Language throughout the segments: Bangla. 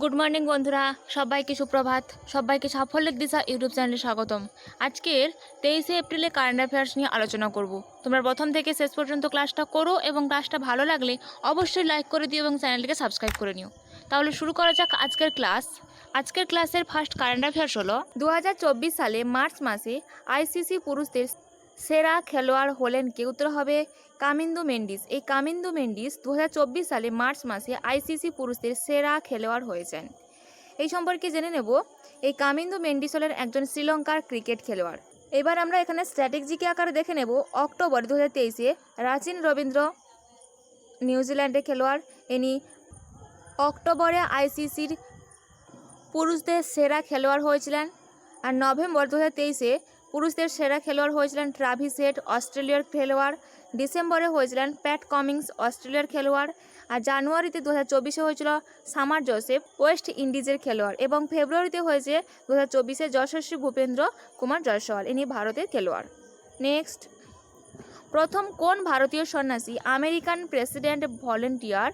গুড মর্নিং বন্ধুরা, সবাইকে সুপ্রভাত। সবাইকে সাফল্যের দিশা ইউটিউব চ্যানেলে স্বাগতম। আজকের 23শে এপ্রিলে কারেন্ট অ্যাফেয়ার্স নিয়ে আলোচনা করব। তোমরা প্রথম থেকে শেষ পর্যন্ত ক্লাসটা করো এবং ক্লাসটা ভালো লাগলে অবশ্যই লাইক করে দিও এবং চ্যানেলটিকে সাবস্ক্রাইব করে নিও। তাহলে শুরু করা যাক আজকের ক্লাস। আজকের ক্লাসের ফার্স্ট কারেন্ট অ্যাফেয়ার্স হলো 2024 সালে মার্চ মাসে আইসিসি পুরুষদের সেরা খেলোয়াড় হলেন কে? উত্তর হবে কামিন্দু মেন্ডিস। এই কামিন্দু মেন্ডিস 2024 সালে মার্চ মাসে আইসিসি পুরুষদের সেরা খেলোয়াড় হয়েছেন। এই সম্পর্কে জেনে নেব। এই কামিন্দু মেন্ডিস হলেন একজন শ্রীলঙ্কার ক্রিকেট খেলোয়াড়। এবার আমরা এখানে স্ট্র্যাটেজিকে আকারে দেখে নেব। অক্টোবর 2023-এ রাচিন রবীন্দ্র নিউজিল্যান্ডের খেলোয়াড়, ইনি অক্টোবরে আইসিসির পুরুষদের সেরা খেলোয়াড় হয়েছিলেন। আর নভেম্বর 2023-এ পুরুষদের সেরা খেলোয়াড় হয়েছিলেন ট্রাভিস হেড, অস্ট্রেলিয়ার খেলোয়াড়। ডিসেম্বরে হয়েছিলেন প্যাট কামিন্স, অস্ট্রেলিয়ার খেলোয়াড়। আর জানুয়ারিতে 2024-এ হয়েছিল সামার জোসেফ, ওয়েস্ট ইন্ডিজের খেলোয়াড়। এবং ফেব্রুয়ারিতে হয়েছে 2024-এ যশস্বী ভূপেন্দ্র কুমার জয়সওয়াল, ইনি ভারতের খেলোয়াড়। নেক্সট, প্রথম কোন ভারতীয় সন্ন্যাসী আমেরিকান প্রেসিডেন্ট ভলেন্টিয়ার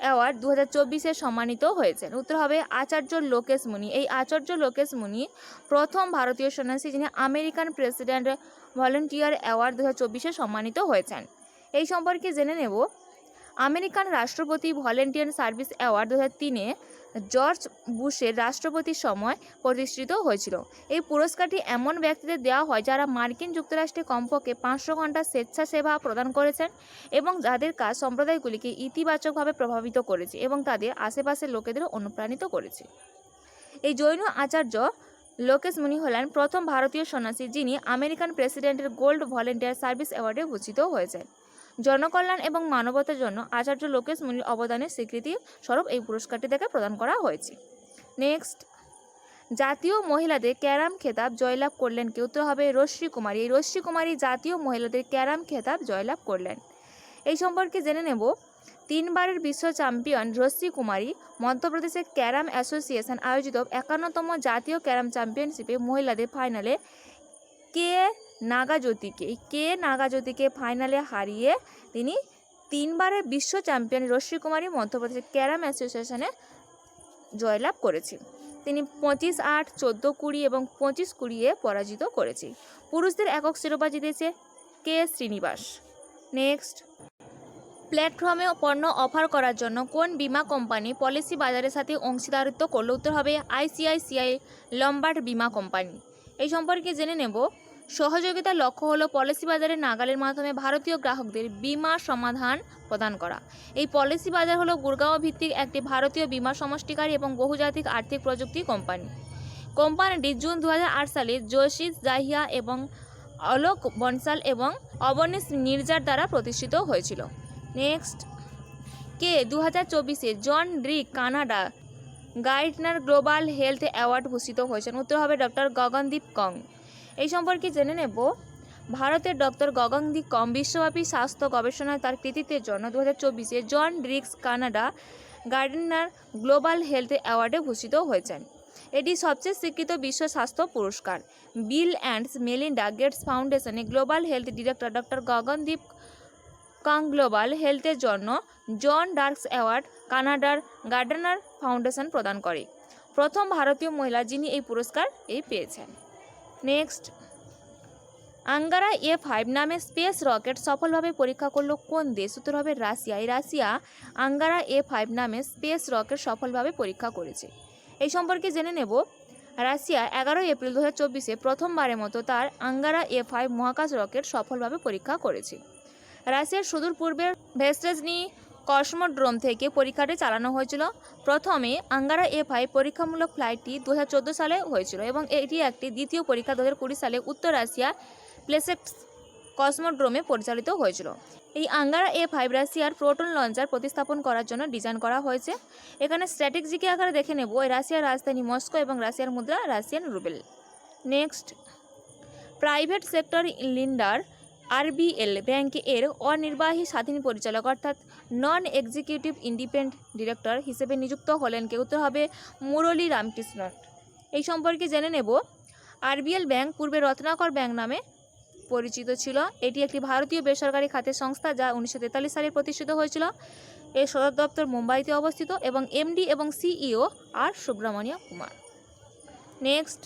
অ্যাওয়ার্ড 2024-এ সম্মানিত হয়েছেন? উত্তর হবে আচার্য লোকেশ মুনি। এই আচার্য লোকেশ মুনি প্রথম ভারতীয় সন্ন্যাসী যিনি আমেরিকান প্রেসিডেন্ট ভলেন্টিয়ার অ্যাওয়ার্ড 2024-এ সম্মানিত হয়েছেন। এই সম্পর্কে জেনে নেব। আমেরিকান রাষ্ট্রপতি ভলেন্টিয়ার সার্ভিস অ্যাওয়ার্ড 2003-এ জর্জ বুশের রাষ্ট্রপতির সময় প্রতিষ্ঠিত হয়েছিল। এই পুরস্কারটি এমন ব্যক্তিদের দেওয়া হয় যারা মার্কিন যুক্তরাষ্ট্রে কমপক্ষে 500 ঘন্টা স্বেচ্ছাসেবা প্রদান করেছেন এবং যাদের কাজ সম্প্রদায়গুলিকে ইতিবাচকভাবে প্রভাবিত করেছে এবং তাদের আশেপাশের লোকেদের অনুপ্রাণিত করেছে। এই জৈন আচার্য লোকেশ মুনি হলেন প্রথম ভারতীয় সন্ন্যাসী যিনি আমেরিকান প্রেসিডেন্টের গোল্ড ভলেন্টিয়ার সার্ভিস অ্যাওয়ার্ডে ভূষিত হয়েছেন। জনকল্যাণ এবং মানবতার জন্য আচার্য লোকেশ মুনির অবদানের স্বীকৃতি স্বরূপ এই পুরস্কারটি তাকে প্রদান করা হয়েছে। নেক্সট, জাতীয় মহিলাদের ক্যারাম খেতাব জয়লাভ করলেন কে? উত্তর হবে রশ্মি কুমারী। এই রশ্মি কুমারী জাতীয় মহিলাদের ক্যারাম খেতাব জয়লাভ করলেন। এই সম্পর্কে জেনে নেব। 3 বারের বিশ্ব চ্যাম্পিয়ন রশ্মি কুমারী মধ্যপ্রদেশের ক্যারাম অ্যাসোসিয়েশন আয়োজিত 51তম জাতীয় ক্যারাম চ্যাম্পিয়নশিপে মহিলাদের ফাইনালে কে নাগাজ্যোতিকে ফাইনালে হারিয়ে তিনি 3 বারের বিশ্ব চ্যাম্পিয়ন রশ্মি কুমারী মধ্যপ্রদেশের ক্যারাম অ্যাসোসিয়েশনে জয়লাভ করেছেন। তিনি 25-8, 14-20 এবং 25-20-এ পরাজিত করেছে। পুরুষদের একক শিরোপা জিতেছে কে শ্রীনিবাস। নেক্সট, প্ল্যাটফর্মে পণ্য অফার করার জন্য কোন বিমা কোম্পানি পলিসি বাজারের সাথে অংশীদারিত্ব করল? উত্তর হবে আইসিআইসিআই লম্বার্ড বিমা কোম্পানি। এই সম্পর্কে জেনে নেব। সহযোগিতার লক্ষ্য হলো পলিসি বাজারের নাগালের মাধ্যমে ভারতীয় গ্রাহকদের বিমা সমাধান প্রদান করা। এই পলিসি বাজার হলো গুরগাঁও ভিত্তিক একটি ভারতীয় বিমা সমষ্টিকারী এবং বহুজাতিক আর্থিক প্রযুক্তি কোম্পানি। কোম্পানিটি জুন 2008 সালে জোশিস জাহিয়া এবং অলোক বনসাল এবং অবনীশ নির্জার দ্বারা প্রতিষ্ঠিত হয়েছিল। নেক্সট, কে 2024-এ জন ড্রিক কানাডা গাইডনার গ্লোবাল হেলথ অ্যাওয়ার্ড ভূষিত হয়েছেন? উত্তর হবে ডক্টর গগনদীপ কং। এই সম্পর্কে জেনে নেব। ভারতের ডক্টর গগনদীপ কং বিশ্বব্যাপী স্বাস্থ্য গবেষণায় তার কৃতিত্বের জন্য 2024-এ John Dirks Canada Gairdner global health অ্যাওয়ার্ডে ভূষিত হয়েছেন। এটি সবচেয়ে স্বীকৃত বিশ্ব স্বাস্থ্য পুরস্কার। বিল অ্যান্ড মেলিন্ডা গেটস ফাউন্ডেশনে global health director doctor Gagandeep Kang global হেলথের জন্য জন ডার্কস অ্যাওয়ার্ড কানাডার গার্ডনার ফাউন্ডেশন প্রদান করে। প্রথম ভারতীয় মহিলা যিনি এই পুরস্কার পেয়েছেন। নেক্সট, আঙ্গারা A5 নামে স্পেস রকেট সফলভাবে পরীক্ষা করলো কোন দেশ? উত্তর হবে রাশিয়া। এই রাশিয়া আঙ্গারা A5 নামে স্পেস রকেট সফলভাবে পরীক্ষা করেছে। এই সম্পর্কে জেনে নেব। রাশিয়া 11 এপ্রিল 2024-এ প্রথমবারের মতো তার আঙ্গারা A5 মহাকাশ রকেট সফলভাবে পরীক্ষা করেছে। রাশিয়ার সুদূর পূর্বের ভেস্টেজনি কসমোড্রোম থেকে পরীক্ষাটি চালানো হয়েছিল। প্রথমে আঙ্গারা A5 পরীক্ষামূলক ফ্লাইটটি 2014 সালে হয়েছিল এবং এটি একটি দ্বিতীয় পরীক্ষা 2020 সালে উত্তর রাশিয়া প্লেসেক্স কসমোড্রোমে পরিচালিত হয়েছিল। এই আঙ্গারা A5 রাশিয়ার প্রোটন লঞ্চার প্রতিস্থাপন করার জন্য ডিজাইন করা হয়েছে। এখানে স্ট্র্যাটেজিকে আকারে দেখে নেব। রাশিয়ার রাজধানী মস্কো এবং রাশিয়ার মুদ্রা Russian Rubel. Next, private sector Linder RBL bank এর অনির্বাহী স্বাধীন পরিচালক অর্থাৎ নন এক্সিকিউটিভ ইন্ডিপেন্ডেন্ট ডিরেক্টর হিসেবে নিযুক্ত হলেন কে? উত্তর হবে মুরলী রামকৃষ্ণন। এই সম্পর্কে জেনে নেব। আরবিএল ব্যাংক পূর্বে রত্নাকর ব্যাংক নামে পরিচিত ছিল। এটি একটি ভারতীয় বেসরকারি খাতের সংস্থা যা 1943 সালে প্রতিষ্ঠিত হয়েছিল। এর সদর দপ্তর মুম্বাইতে অবস্থিত এবং এমডি এবং সিইও আর সুব্রমণিয় কুমার। নেক্সট,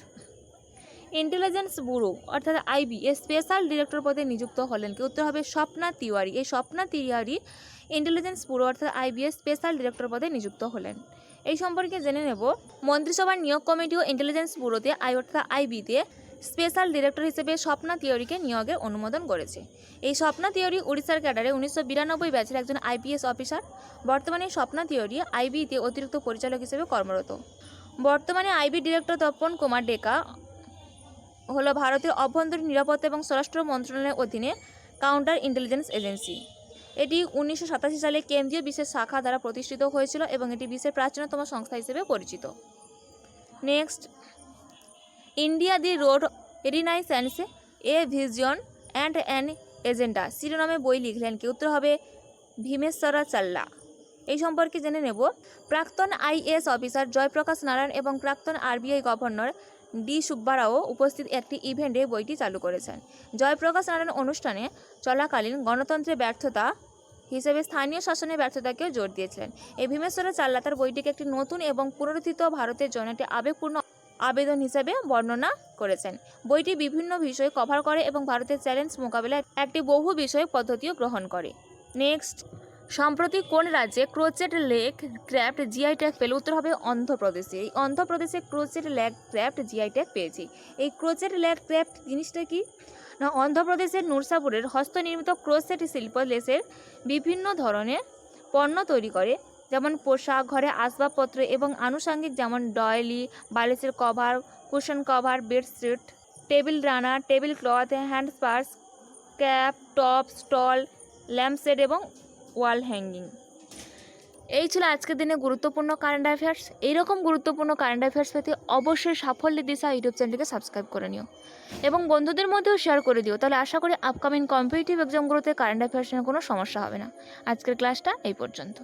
ইন্টেলিজেন্স ব্যুরো অর্থাৎ আইবি এর স্পেশাল ডিরেক্টর পদে নিযুক্ত হলেন কি? উত্তর হবে স্বপ্না তিওয়ারি। এই স্বপ্না তিওয়ারি ইন্টেলিজেন্স ব্যুরো অর্থাৎ আইবি এর স্পেশাল ডিরেক্টর পদে নিযুক্ত হলেন। এই সম্পর্কে জেনে নেব, মন্ত্রিসভার নিয়োগ কমিটি ও ইন্টেলিজেন্স ব্যুরোতে অর্থাৎ আইবিতে স্পেশাল ডিরেক্টর হিসেবে স্বপ্না তিওয়ারিকে নিয়োগের অনুমোদন করেছে। এই স্বপ্না তিওয়ারি উড়িষ্যার ক্যাডারে 1992 ব্যাচের একজন আইপিএস অফিসার। বর্তমানে স্বপ্না তিওয়ারি আইবিতে অতিরিক্ত পরিচালক হিসেবে কর্মরত। বর্তমানে আইবি ডিরেক্টর তপন কুমার ডেকা হলো ভারতের অভ্যন্তরীণ নিরাপত্তা এবং স্বরাষ্ট্র মন্ত্রণালয়ের অধীনে কাউন্টার ইন্টেলিজেন্স এজেন্সি। এটি 1987 সালে কেন্দ্রীয় বিশেষ শাখা দ্বারা প্রতিষ্ঠিত হয়েছিল এবং এটি বিশ্বের প্রাচীনতম সংস্থা হিসেবে পরিচিত। Next, India the road renaissance a vision and an agenda শিরোনামে বই লিখলেন কি? উত্তর হবে ভীমেশ্বরা চাল্লা। এই সম্পর্কে জেনে নেব, প্রাক্তন আইএএস অফিসার জয়প্রকাশ নারায়ণ এবং প্রাক্তন আরবিআই গভর্নর ডি সুব্বারাও উপস্থিত একটি ইভেন্টে বইটি চালু করেছেন। জয়প্রকাশ নারায়ণ অনুষ্ঠানে চলাকালীন গণতন্ত্রের ব্যর্থতা হিসেবে স্থানীয় শাসনের ব্যর্থতাকেও জোর দিয়েছিলেন। এই ভীমেশ্বরা চাল্লা তার বইটিকে একটি নতুন এবং পুনরুত্থিত ভারতের জন্য একটি আবেগপূর্ণ আবেদন হিসেবে বর্ণনা করেছেন। বইটি বিভিন্ন বিষয় কভার করে এবং ভারতের চ্যালেঞ্জ মোকাবিলায় একটি বহু বিষয় পদ্ধতিও গ্রহণ করে। নেক্সট, সম্প্রতি কোন রাজ্যে crochet lace craft GI tag পেল? উত্তর হবে অন্ধ্রপ্রদেশে। এই অন্ধ্রপ্রদেশে crochet lace craft GI tag পেয়েছে। এই ক্রোচেট লেগ ক্র্যাফট জিনিসটা কি না, অন্ধ্রপ্রদেশের নুরসাপুরের হস্তনির্মিত ক্রোচেট শিল্প লেসের বিভিন্ন ধরনের পণ্য তৈরি করে, যেমন পোশাক, ঘরে আসবাবপত্র এবং আনুষঙ্গিক যেমন ডয়েলি, বালিশের cover, cushion cover, bedsheet, table runner, table cloth, hand purse, cap, top, stole, lampshade এবং ওয়াল হ্যাঙ্গিং। এই ছিল আজকের দিনে গুরুত্বপূর্ণ কারেন্ট অ্যাফেয়ার্স। এইরকম গুরুত্বপূর্ণ কারেন্ট অ্যাফেয়ার্স পেতে অবশ্যই সাফল্যের দিশা ইউটিউব চ্যানেলটিকে সাবস্ক্রাইব করে নিও এবং বন্ধুদের মধ্যেও শেয়ার করে দিও। তাহলে আশা করি আপকামিং কম্পিটিটিভ এক্সামগুলোতে কারেন্ট অ্যাফেয়ার্স নিয়ে কোনো সমস্যা হবে না। আজকের ক্লাসটা এই পর্যন্ত।